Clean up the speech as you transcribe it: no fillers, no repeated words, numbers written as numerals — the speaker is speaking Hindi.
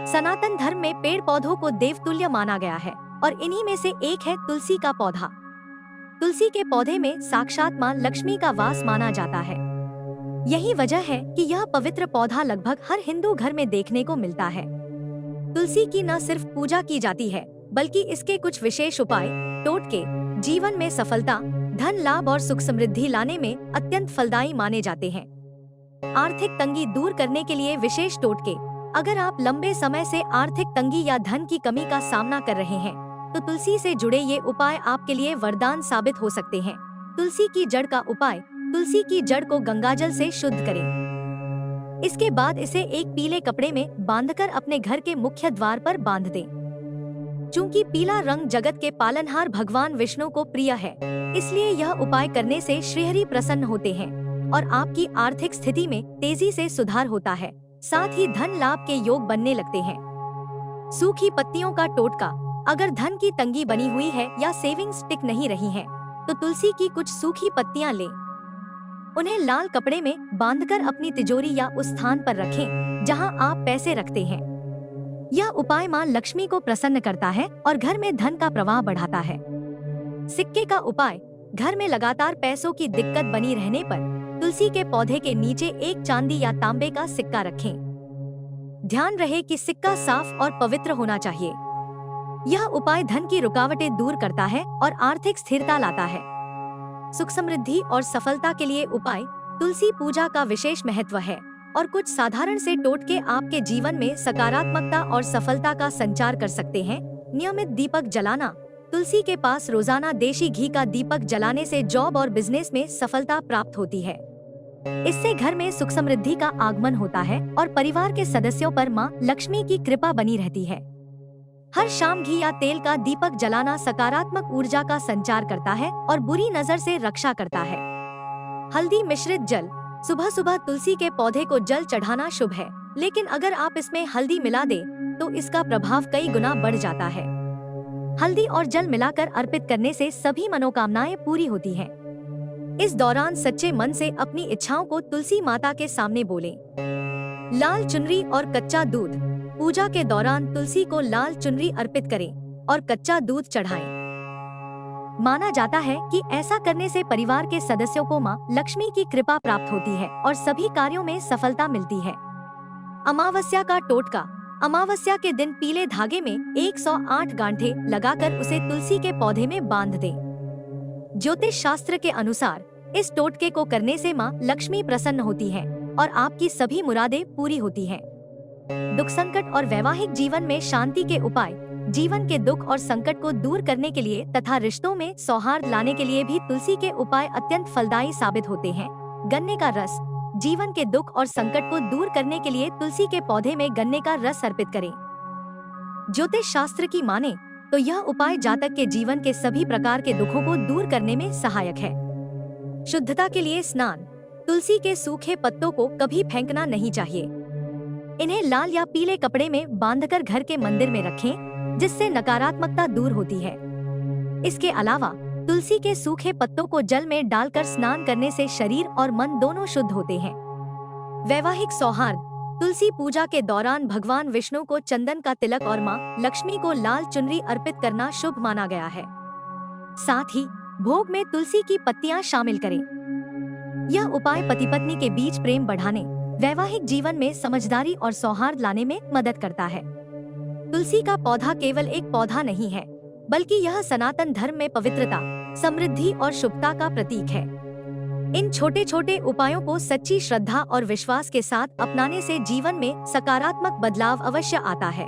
सनातन धर्म में पेड़ पौधों को देवतुल्य माना गया है और इन्हीं में से एक है तुलसी का पौधा। तुलसी के पौधे में साक्षात मां लक्ष्मी का वास माना जाता है। यही वजह है कि यह पवित्र पौधा लगभग हर हिंदू घर में देखने को मिलता है। तुलसी की न सिर्फ पूजा की जाती है, बल्कि इसके कुछ विशेष उपाय टोटके जीवन में सफलता, धन लाभ और सुख समृद्धि लाने में अत्यंत फलदायी माने जाते हैं। आर्थिक तंगी दूर करने के लिए विशेष टोटके। अगर आप लंबे समय से आर्थिक तंगी या धन की कमी का सामना कर रहे हैं, तो तुलसी से जुड़े ये उपाय आपके लिए वरदान साबित हो सकते हैं। तुलसी की जड़ का उपाय। तुलसी की जड़ को गंगाजल से शुद्ध करें। इसके बाद इसे एक पीले कपड़े में बांधकर अपने घर के मुख्य द्वार पर बांध दें। चूंकि पीला रंग जगत के पालनहार भगवान विष्णु को प्रिय है, इसलिए यह उपाय करने से श्रीहरि प्रसन्न होते हैं और आपकी आर्थिक स्थिति में तेजी से सुधार होता है। साथ ही धन लाभ के योग बनने लगते हैं। सूखी पत्तियों का टोटका। अगर धन की तंगी बनी हुई है या सेविंग्स टिक नहीं रही हैं, तो तुलसी की कुछ सूखी पत्तियां लें। उन्हें लाल कपड़े में बांधकर अपनी तिजोरी या उस स्थान पर रखें जहां आप पैसे रखते हैं। यह उपाय मां लक्ष्मी को प्रसन्न करता है और घर में धन का प्रवाह बढ़ाता है। सिक्के का उपाय। घर में लगातार पैसों की दिक्कत बनी रहने पर तुलसी के पौधे के नीचे एक चांदी या तांबे का सिक्का रखें। ध्यान रहे कि सिक्का साफ और पवित्र होना चाहिए। यह उपाय धन की रुकावटें दूर करता है और आर्थिक स्थिरता लाता है। सुख समृद्धि और सफलता के लिए उपाय। तुलसी पूजा का विशेष महत्व है और कुछ साधारण से टोटके आपके जीवन में सकारात्मकता और सफलता का संचार कर सकते हैं। नियमित दीपक जलाना। तुलसी के पास रोजाना देशी घी का दीपक जलाने से जॉब और बिजनेस में सफलता प्राप्त होती है। इससे घर में सुख समृद्धि का आगमन होता है और परिवार के सदस्यों पर मां लक्ष्मी की कृपा बनी रहती है। हर शाम घी या तेल का दीपक जलाना सकारात्मक ऊर्जा का संचार करता है और बुरी नजर से रक्षा करता है। हल्दी मिश्रित जल। सुबह सुबह तुलसी के पौधे को जल चढ़ाना शुभ है, लेकिन अगर आप इसमें हल्दी मिला दें, तो इसका प्रभाव कई गुना बढ़ जाता है। हल्दी और जल मिलाकर अर्पित करने से सभी मनोकामनाएं पूरी होती हैं। इस दौरान सच्चे मन से अपनी इच्छाओं को तुलसी माता के सामने बोलें। लाल चुनरी और कच्चा दूध। पूजा के दौरान तुलसी को लाल चुनरी अर्पित करें और कच्चा दूध चढ़ाएं। माना जाता है कि ऐसा करने से परिवार के सदस्यों को मां लक्ष्मी की कृपा प्राप्त होती है और सभी कार्यों में सफलता मिलती है। अमावस्या का टोटका। अमावस्या के दिन पीले धागे में 108 गांठें लगाकर उसे तुलसी के पौधे में बांध दें। ज्योतिष शास्त्र के अनुसार इस टोटके को करने से मां लक्ष्मी प्रसन्न होती है और आपकी सभी मुरादें पूरी होती हैं। दुख संकट और वैवाहिक जीवन में शांति के उपाय। जीवन के दुख और संकट को दूर करने के लिए तथा रिश्तों में सौहार्द लाने के लिए भी तुलसी के उपाय अत्यंत फलदायी साबित होते हैं। गन्ने का रस। जीवन के दुख और संकट को दूर करने के लिए तुलसी के पौधे में गन्ने का रस अर्पित करें। ज्योतिष शास्त्र की माने तो यह उपाय जातक के जीवन के सभी प्रकार के दुखों को दूर करने में सहायक है। शुद्धता के लिए स्नान। तुलसी के सूखे पत्तों को कभी फेंकना नहीं चाहिए। इन्हें लाल या पीले कपड़े में बांधकर घर के मंदिर में रखें, जिससे नकारात्मकता दूर होती है। इसके अलावा तुलसी के सूखे पत्तों को जल में डालकर स्नान करने से शरीर और मन दोनों शुद्ध होते हैं। वैवाहिक सौहार्द। तुलसी पूजा के दौरान भगवान विष्णु को चंदन का तिलक और मां लक्ष्मी को लाल चुनरी अर्पित करना शुभ माना गया है। साथ ही भोग में तुलसी की पत्तियां शामिल करें। यह उपाय पति पत्नी के बीच प्रेम बढ़ाने, वैवाहिक जीवन में समझदारी और सौहार्द लाने में मदद करता है। तुलसी का पौधा केवल एक पौधा नहीं है, बल्कि यह सनातन धर्म में पवित्रता, समृद्धि और शुभता का प्रतीक है। इन छोटे छोटे उपायों को सच्ची श्रद्धा और विश्वास के साथ अपनाने से जीवन में सकारात्मक बदलाव अवश्य आता है।